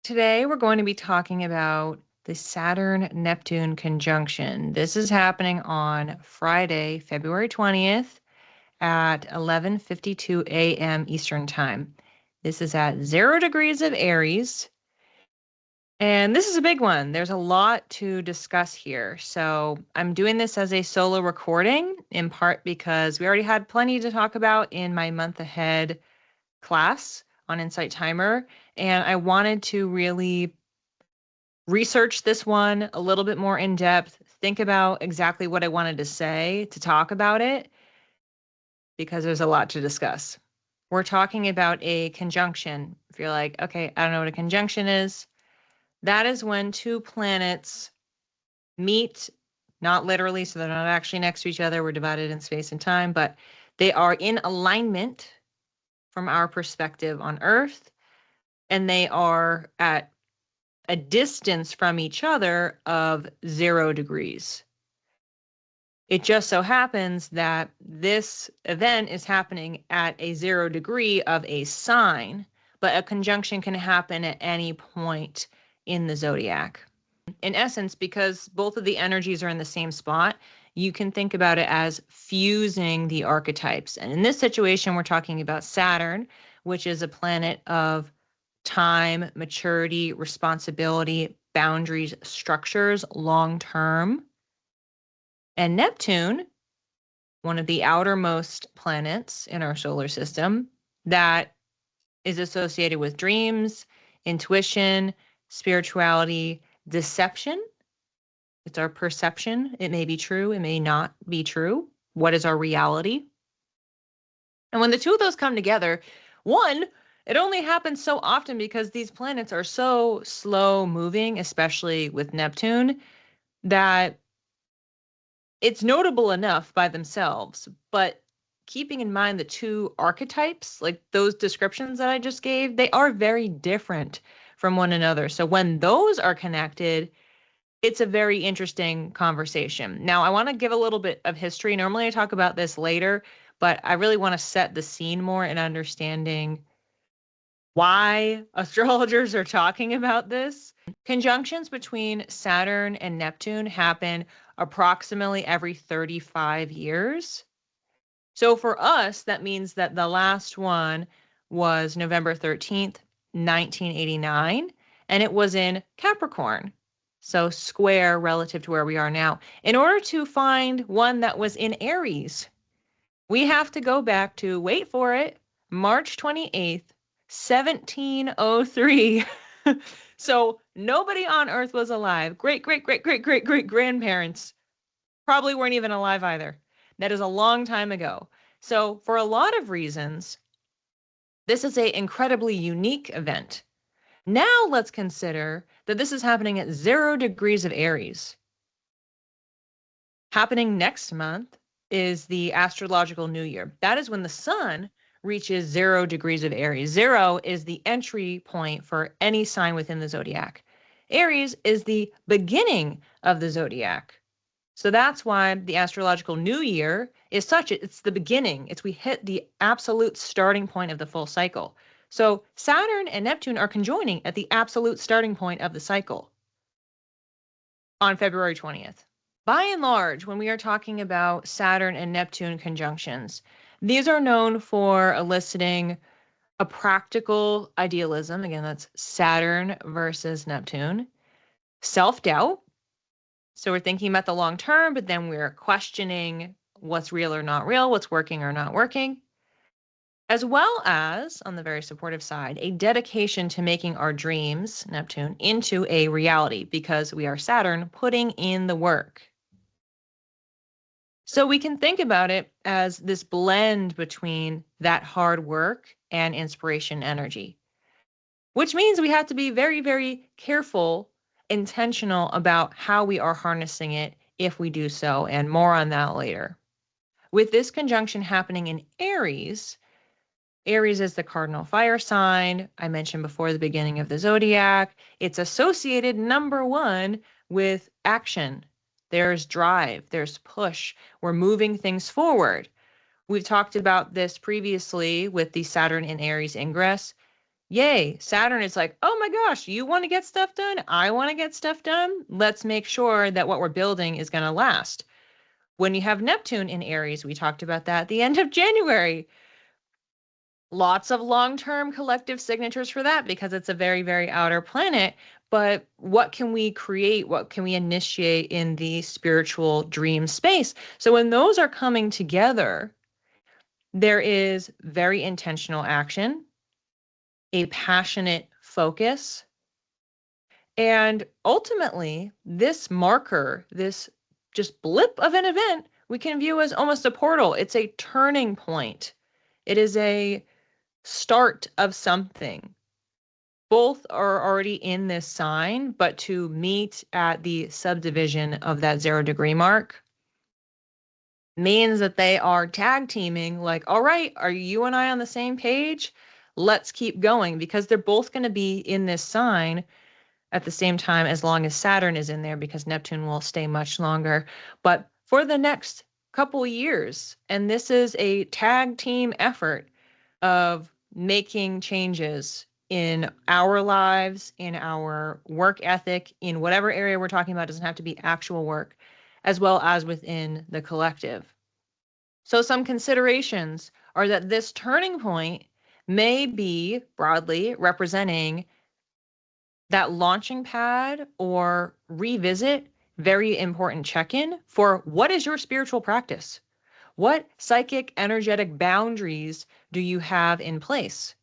Today, we're going to be talking about the Saturn-Neptune conjunction. This is happening on Friday, February 20th at 11:52 a.m. Eastern Time. This is at 0 degrees of Aries, and this is a big one. There's a lot to discuss here. So I'm doing this as a solo recording, in part because we already had plenty to talk about in my month ahead class on Insight Timer, and I wanted to really research this one a little bit more in depth, think about exactly what I wanted to say to talk about it, because there's a lot to discuss. We're talking about a conjunction. If you're like, okay, I don't know what a conjunction is, that is when two planets meet, not literally, so they're not actually next to each other. We're divided in space and time, but they are in alignment from our perspective on Earth, and they are at a distance from each other of 0 degrees. It just so happens that this event is happening at a 0 degree of a sign, but a conjunction can happen at any point in the zodiac. In essence, because both of the energies are in the same spot, you can think about it as fusing the archetypes. And in this situation, we're talking about Saturn, which is a planet of time, maturity, responsibility, boundaries, structures, long term. And Neptune, one of the outermost planets in our solar system, that is associated with dreams, intuition, spirituality, deception. It's our perception. It may be true, it may not be true. What is our reality? And when the two of those come together, one, it only happens so often because these planets are so slow moving, especially with Neptune, that it's notable enough by themselves. But keeping in mind the two archetypes, like those descriptions that I just gave, they are very different from one another. So when those are connected, it's a very interesting conversation. Now, I want to give a little bit of history. Normally I talk about this later, but I really want to set the scene more in understanding why astrologers are talking about this. Conjunctions between Saturn and Neptune happen approximately every 35 years. So for us, that means that the last one was November 13th, 1989, and it was in Capricorn. So square relative to where we are now. In order to find one that was in Aries, we have to go back to, wait for it, March 28th, 1703. So nobody on Earth was alive. Great grandparents probably weren't even alive either. That is a long time ago. So for a lot of reasons, this is an incredibly unique event. Now let's consider that this is happening at 0 degrees of Aries. Happening next month is the astrological new year. That is when the sun reaches 0 degrees of Aries. 0 is the entry point for any sign within the zodiac. Aries is the beginning of the zodiac. So that's why the astrological new year is it's the beginning. We hit the absolute starting point of the full cycle. So Saturn and Neptune are conjoining at the absolute starting point of the cycle on February 20th. By and large, when we are talking about Saturn and Neptune conjunctions, these are known for eliciting a practical idealism. Again, that's Saturn versus Neptune. Self-doubt. So we're thinking about the long term, but then we're questioning what's real or not real, what's working or not working. As well as, on the very supportive side, a dedication to making our dreams, Neptune, into a reality, because we are Saturn putting in the work. So we can think about it as this blend between that hard work and inspiration energy, which means we have to be very, very careful, intentional about how we are harnessing it if we do so, and more on that later. With this conjunction happening in Aries, Aries is the cardinal fire sign. I mentioned before the beginning of the zodiac. It's associated, number one, with action. There's drive, there's push. We're moving things forward. We've talked about this previously with the Saturn in Aries ingress. Yay, Saturn is like, oh my gosh, you want to get stuff done? I want to get stuff done. Let's make sure that what we're building is going to last. When you have Neptune in Aries, we talked about that at the end of January. Lots of long-term collective signatures for that because it's a very, very outer planet. But what can we create? What can we initiate in the spiritual dream space? So when those are coming together, there is very intentional action, a passionate focus, and ultimately, this marker, this just blip of an event, we can view as almost a portal. It's a turning point. It is a start of something. Both are already in this sign, but to meet at the subdivision of that 0-degree mark means that they are tag teaming, like, all right, are you and I on the same page? Let's keep going, because they're both going to be in this sign at the same time as long as Saturn is in there, because Neptune will stay much longer. But for the next couple years, and this is a tag team effort of making changes in our lives, in our work ethic, in whatever area we're talking about. It doesn't have to be actual work, as well as within the collective. So some considerations are that this turning point may be broadly representing that launching pad or revisit, very important check-in for what is your spiritual practice? What psychic energetic boundaries do you have in place?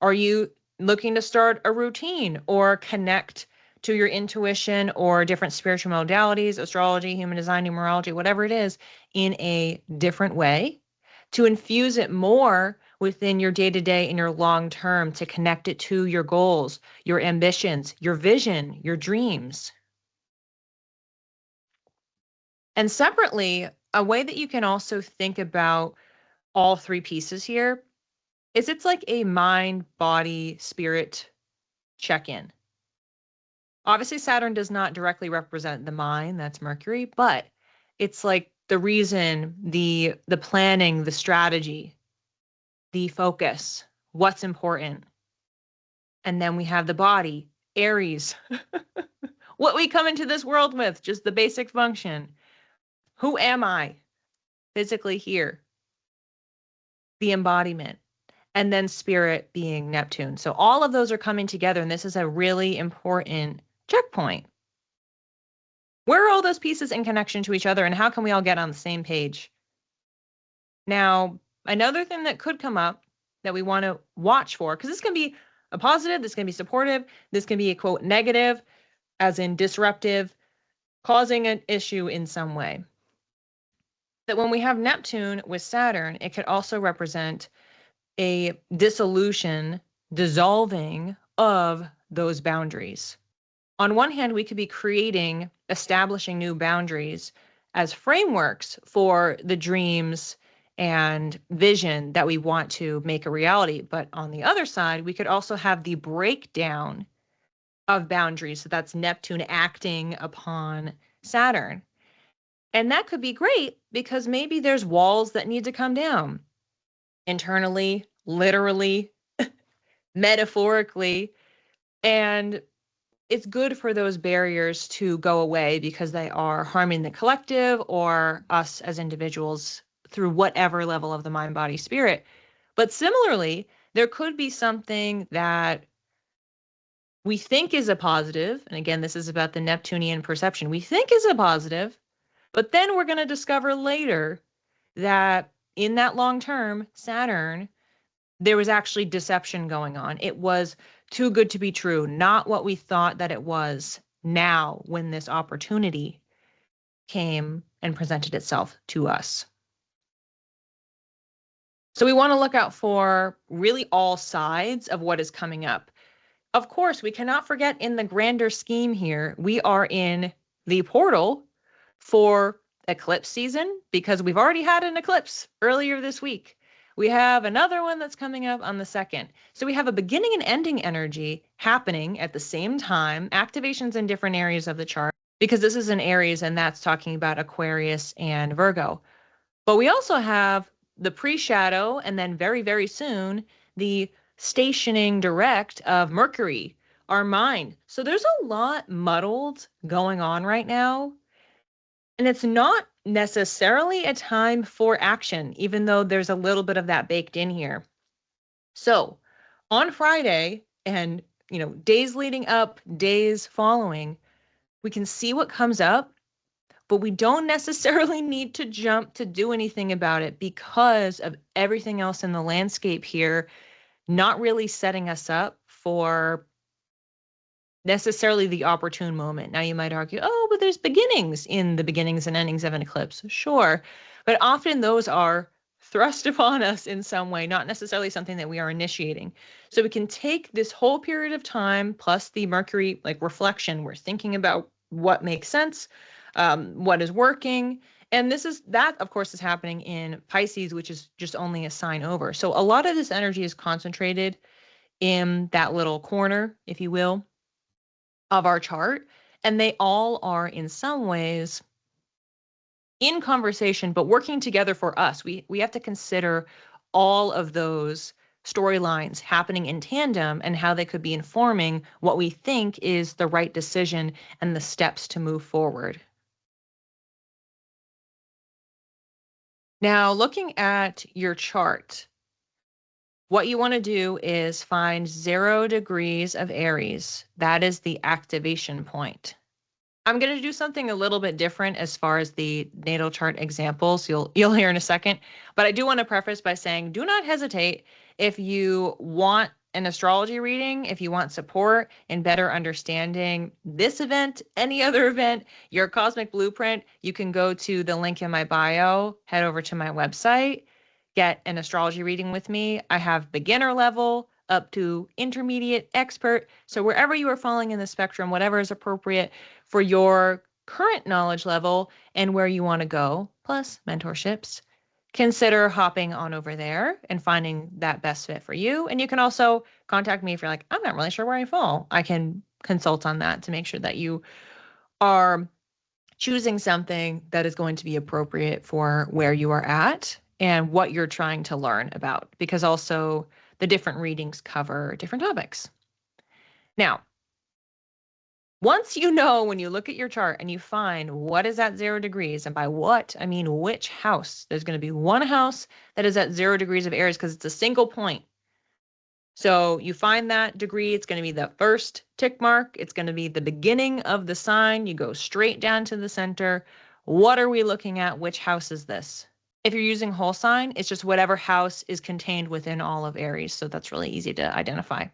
Are you looking to start a routine or connect to your intuition or different spiritual modalities, astrology, human design, numerology, whatever it is, in a different way, to infuse it more within your day-to-day and your long-term, to connect it to your goals, your ambitions, your vision, your dreams? And separately, a way that you can also think about all three pieces here is it's like a mind, body, spirit check-in. Obviously, Saturn does not directly represent the mind, that's Mercury, but it's like the reason, the planning, the strategy, the focus, what's important. And then we have the body, Aries, what we come into this world with, just the basic function. Who am I physically here? The embodiment. And then spirit being Neptune. So all of those are coming together, and this is a really important checkpoint. Where are all those pieces in connection to each other, and how can we all get on the same page? Now, another thing that could come up that we want to watch for, because this can be a positive, this can be supportive, this can be a quote negative, as in disruptive, causing an issue in some way. That when we have Neptune with Saturn, it could also represent a dissolution, dissolving of those boundaries. On one hand, we could be creating, establishing new boundaries as frameworks for the dreams and vision that we want to make a reality. But on the other side, we could also have the breakdown of boundaries. So that's Neptune acting upon Saturn. And that could be great because maybe there's walls that need to come down internally, literally, metaphorically. And it's good for those barriers to go away because they are harming the collective or us as individuals through whatever level of the mind, body, spirit. But similarly, there could be something that we think is a positive. And again, this is about the Neptunian perception. We think is a positive, but then we're going to discover later that in that long term, Saturn, there was actually deception going on. It was too good to be true, not what we thought that it was now when this opportunity came and presented itself to us. So we want to look out for really all sides of what is coming up. Of course, we cannot forget in the grander scheme here, we are in the portal for eclipse season because we've already had an eclipse earlier this week. We have another one that's coming up on the 2nd. So we have a beginning and ending energy happening at the same time, activations in different areas of the chart, because this is an Aries and that's talking about Aquarius and Virgo. But we also have the pre-shadow and then very, very soon, the stationing direct of Mercury, our mind. So there's a lot muddled going on right now. And it's not necessarily a time for action, even though there's a little bit of that baked in here. So on Friday and days leading up, days following, we can see what comes up, but we don't necessarily need to jump to do anything about it because of everything else in the landscape here, not really setting us up for necessarily the opportune moment. Now you might argue, oh, but there's beginnings in the beginnings and endings of an eclipse. Sure. But often those are thrust upon us in some way, not necessarily something that we are initiating. So we can take this whole period of time plus the Mercury reflection. We're thinking about what makes sense, what is working. And that, of course, is happening in Pisces, which is just only a sign over. So a lot of this energy is concentrated in that little corner, if you will, of our chart, and they all are in some ways in conversation but working together for us. We have to consider all of those storylines happening in tandem and how they could be informing what we think is the right decision and the steps to move forward. Now, looking at your chart, what you want to do is find 0 degrees of Aries. That is the activation point. I'm going to do something a little bit different as far as the natal chart examples. You'll hear in a second, but I do want to preface by saying do not hesitate if you want an astrology reading, if you want support in better understanding this event, any other event, your cosmic blueprint, you can go to the link in my bio, head over to my website, get an astrology reading with me. I have beginner level up to intermediate, expert. So wherever you are falling in the spectrum, whatever is appropriate for your current knowledge level and where you want to go, plus mentorships, consider hopping on over there and finding that best fit for you. And you can also contact me if you're like, I'm not really sure where I fall. I can consult on that to make sure that you are choosing something that is going to be appropriate for where you are at and what you're trying to learn about, because also the different readings cover different topics. Now, once you know, when you look at your chart and you find what is at 0 degrees, and by what, I mean which house, there's going to be one house that is at 0 degrees of Aries because it's a single point. So you find that degree, it's going to be the first tick mark. It's going to be the beginning of the sign. You go straight down to the center. What are we looking at? Which house is this? If you're using whole sign, it's just whatever house is contained within all of Aries. So that's really easy to identify.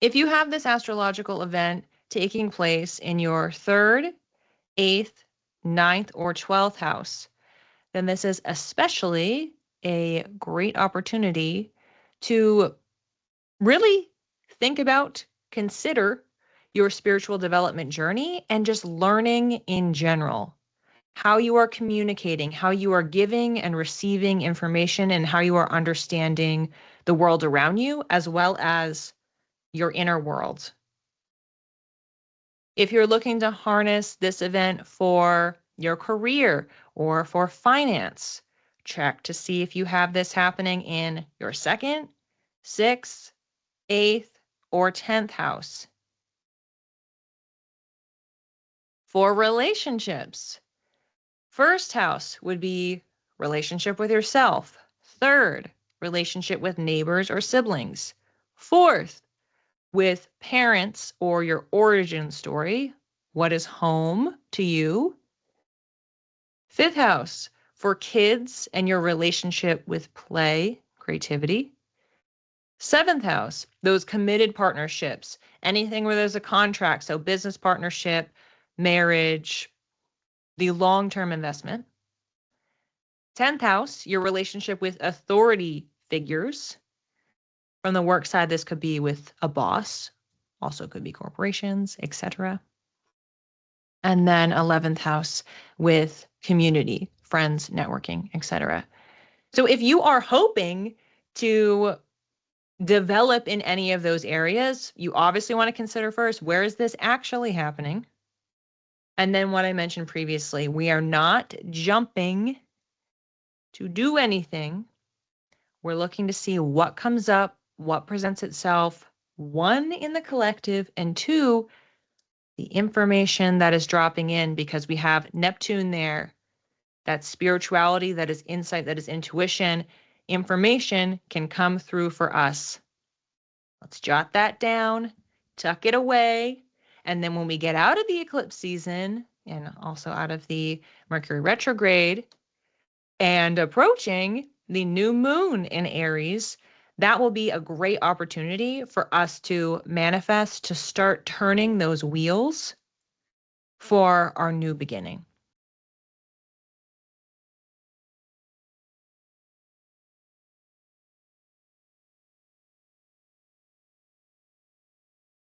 If you have this astrological event taking place in your 3rd, 8th, 9th, or 12th house, then this is especially a great opportunity to really think about, consider your spiritual development journey and just learning in general. How you are communicating, how you are giving and receiving information, and how you are understanding the world around you, as well as your inner world. If you're looking to harness this event for your career or for finance, check to see if you have this happening in your 2nd, 6th, 8th, or 10th house. For relationships, 1st house would be relationship with yourself. 3rd, relationship with neighbors or siblings. 4th, with parents or your origin story. What is home to you? 5th house, for kids and your relationship with play, creativity. 7th house, those committed partnerships, anything where there's a contract, so business partnership, marriage, the long-term investment. 10th house, your relationship with authority figures. From the work side, this could be with a boss, also could be corporations, etc. And then 11th house with community, friends, networking, etc. So if you are hoping to develop in any of those areas, you obviously want to consider first, where is this actually happening? And then what I mentioned previously, we are not jumping to do anything. We're looking to see what comes up, what presents itself, one, in the collective, and two, the information that is dropping in, because we have Neptune there. That spirituality, that is insight, that is intuition. Information can come through for us. Let's jot that down, tuck it away. And then when we get out of the eclipse season and also out of the Mercury retrograde and approaching the new moon in Aries, that will be a great opportunity for us to manifest, to start turning those wheels for our new beginning.